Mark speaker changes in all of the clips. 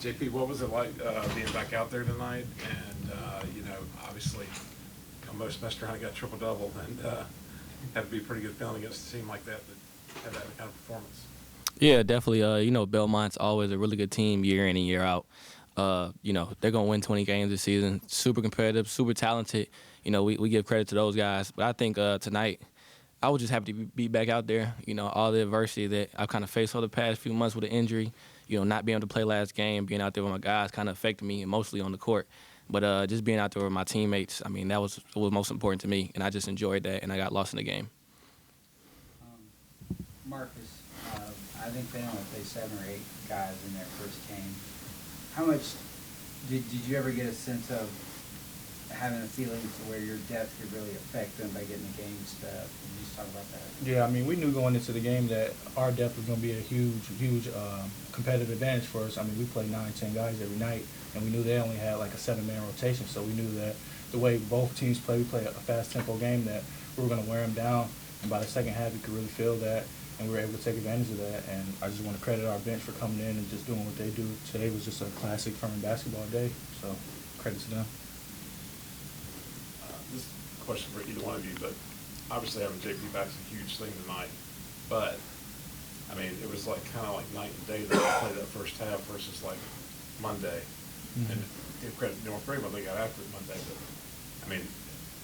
Speaker 1: JP, what was it like being back out there tonight? And, obviously, most semester I got triple-double, and had to be a pretty good feeling against a team like that had that kind of performance.
Speaker 2: Yeah, definitely. Belmont's always a really good team year in and year out. They're gonna win 20 games this season. Super competitive, super talented. We give credit to those guys. But I think tonight, I was just happy to be back out there. All the adversity that I've kind of faced over the past few months with the injury. Not being able to play last game, being out there with my guys, kind of affected me mostly on the court. But just being out there with my teammates, I mean, that was what was most important to me, and I just enjoyed that. And I got lost in the game.
Speaker 3: Marcus, I think they only play 7 or 8 guys in their first game. How much did you ever get a sense of having a feeling to where your depth could really affect them by getting the game sped up? Can you just talk about that?
Speaker 4: Yeah, I mean, we knew going into the game that our depth was going to be a huge competitive advantage for us. I mean, we play 9, 10 guys every night, and we knew they only had like a 7-man rotation. So we knew that the way both teams play, we play a fast tempo game, that we were going to wear them down. And by the second half, you could really feel that, and we were able to take advantage of that. And I just want to credit our bench for coming in and just doing what they do. Today was just a classic Furman basketball day, so credit to them.
Speaker 1: This question for either one of you, but obviously having JP back is a huge thing tonight. But, I mean, it was like kind of like night and day that they played that first half versus like Monday.
Speaker 4: Mm-hmm.
Speaker 1: And give credit to North Greenville, they got after it Monday. But, I mean,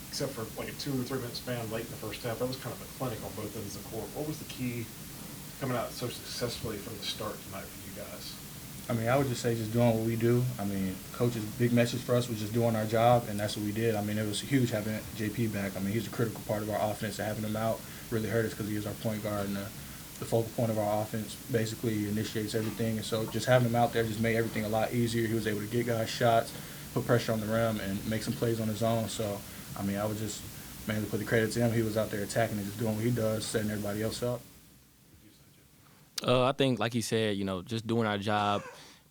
Speaker 1: except for like a 2 or 3 minute span late in the first half, that was kind of a clinic on both ends of the court. What was the key coming out so successfully from the start tonight for you guys?
Speaker 4: I mean, I would just say just doing what we do. I mean, Coach's big message for us was just doing our job, and that's what we did. I mean, it was huge having JP back. I mean, he's a critical part of our offense, and having him out really hurt us because he is our point guard and the focal point of our offense. Basically initiates everything, and so just having him out there just made everything a lot easier. He was able to get guys shots, put pressure on the rim, and make some plays on his own. So, I mean, I would just mainly put the credit to him. He was out there attacking and just doing what he does, setting everybody else up.
Speaker 2: I think, like he said, just doing our job,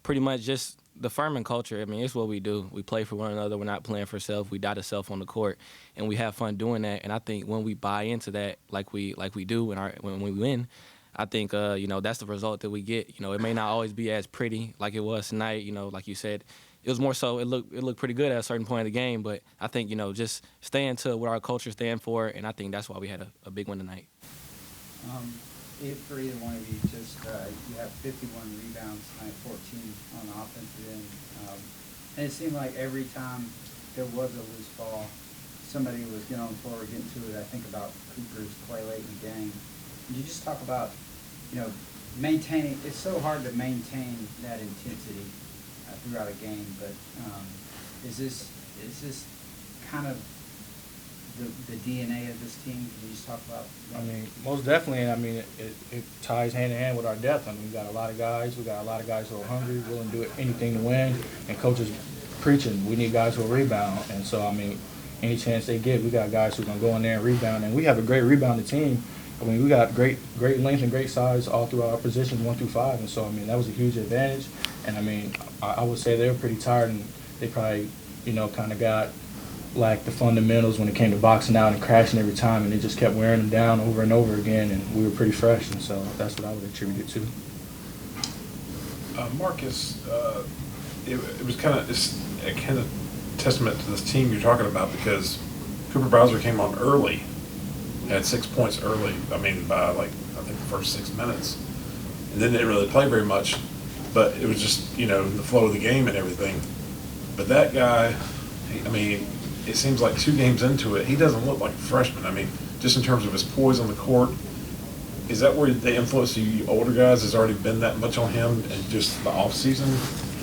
Speaker 2: pretty much just the Furman culture. I mean, it's what we do. We play for one another. We're not playing for self. We die to self on the court, and we have fun doing that. And I think when we buy into that, like we do when we win, I think that's the result that we get. It may not always be as pretty like it was tonight. Like you said, it was more so it looked pretty good at a certain point of the game. But I think just staying to what our culture stands for, and I think that's why we had a big win tonight.
Speaker 3: For either one of you, just you have 51 rebounds tonight, 14 on the offensive end. And it seemed like every time there was a loose ball, somebody was getting on the floor or getting to it. I think about Cooper's play late in the game. Could you just talk about, maintaining? It's so hard to maintain that intensity throughout a game, but is this kind of the DNA of this team? Can you just talk about that?
Speaker 4: I mean, most definitely. I mean, it ties hand in hand with our depth. I mean, we got a lot of guys. We got a lot of guys who are hungry, willing to do anything to win. And coaches preaching, we need guys who will rebound. And so, I mean, any chance they get, we got guys who are going to go in there and rebound. And we have a great rebounding team. I mean, we got great length and great size all throughout our positions, 1 through 5. And so, I mean, that was a huge advantage. And, I mean, I would say they were pretty tired, and they probably, kind of got like the fundamentals when it came to boxing out and crashing every time, and it just kept wearing them down over and over again, and we were pretty fresh, and so that's what I would attribute it to.
Speaker 1: Marcus, it was kind of testament to this team you're talking about, because Cooper Bowser came on early, had 6 points early, I mean by I think the first 6 minutes, and then didn't really play very much, but it was just, the flow of the game and everything. But that guy, I mean, it seems like 2 games into it, he doesn't look like a freshman. I mean, just in terms of his poise on the court, is that where the influence of you older guys has already been that much on him and just the off season?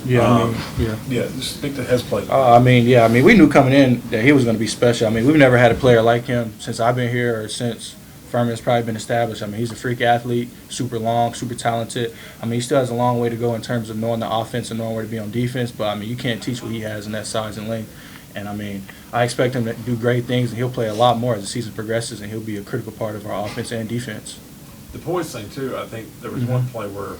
Speaker 4: Yeah,
Speaker 1: Yeah, just speak to his play.
Speaker 4: We knew coming in that he was going to be special. I mean, we've never had a player like him since I've been here or since Furman's probably been established. I mean, he's a freak athlete, super long, super talented. I mean, he still has a long way to go in terms of knowing the offense and knowing where to be on defense, but, I mean, you can't teach what he has in that size and length. And, I mean, I expect him to do great things, and he'll play a lot more as the season progresses, and he'll be a critical part of our offense and defense.
Speaker 1: The poise thing, too, I think there was one play where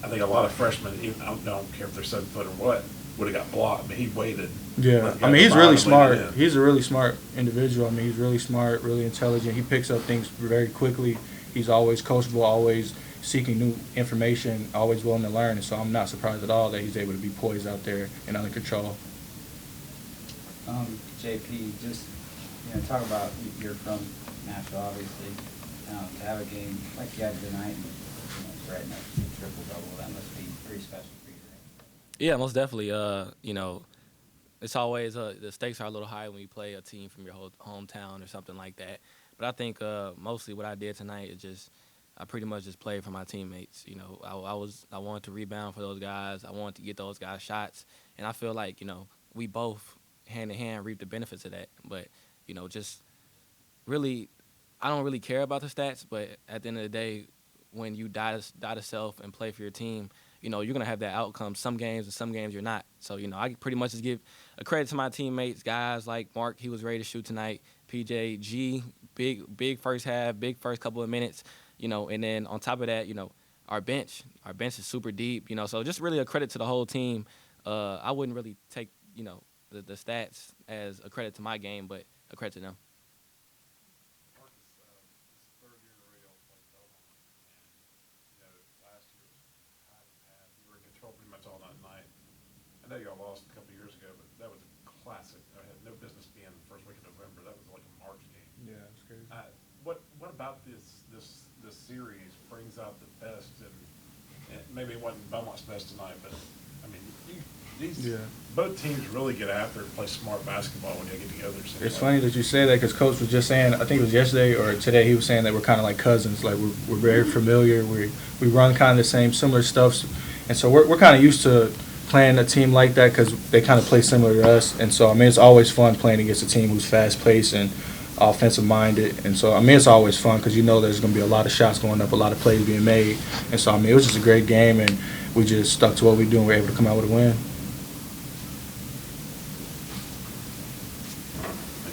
Speaker 1: I think a lot of freshmen, even I don't care if they're 7 foot or what, would have got blocked, but he waited.
Speaker 4: Yeah, I mean, he's really smart. He's a really smart individual. I mean, he's really smart, really intelligent. He picks up things very quickly. He's always coachable, always seeking new information, always willing to learn. And so I'm not surprised at all that he's able to be poised out there and under control.
Speaker 3: JP, just, talk about, you're from Nashville, obviously. To have a game like you had tonight and threaten a triple-double, that must be pretty special for you, right?
Speaker 2: Yeah, most definitely. It's always the stakes are a little high when you play a team from your whole hometown or something like that. But I think mostly what I did tonight is just I pretty much just played for my teammates. I wanted to rebound for those guys. I wanted to get those guys shots, and I feel like we both hand in hand reap the benefits of that. But just really, I don't really care about the stats. But at the end of the day, when you die to self and play for your team, you're going to have that outcome some games and some games you're not. So, I pretty much just give a credit to my teammates, guys like Mark, he was ready to shoot tonight. PJ, G, big first half, big first couple of minutes, and then on top of that, our bench is super deep, so just really a credit to the whole team. I wouldn't really take, the stats as a credit to my game, but a credit to them.
Speaker 1: Marcus, this third year in a row y'all played Belmont, and last year was half and half. You were in control pretty much all night. I know y'all lost a couple years ago, but that was a classic. I had no business being the first week of November. That was like a March game.
Speaker 4: Yeah, it's crazy.
Speaker 1: What about this series brings out the best, and maybe it wasn't Belmont's best tonight, but I mean, both teams really get after it and play smart basketball when they get together.
Speaker 4: It's funny that you say that because Coach was just saying, I think it was yesterday or today, he was saying that we're kind of like cousins. Like we're very familiar. We run kind of the same, similar stuff, and so we're kind of used to playing a team like that because they kind of play similar to us. And so I mean, it's always fun playing against a team who's fast paced and offensive minded. And so I mean, it's always fun because there's going to be a lot of shots going up, a lot of plays being made. And so I mean, it was just a great game, and we just stuck to what we do and we're able to come out with a win.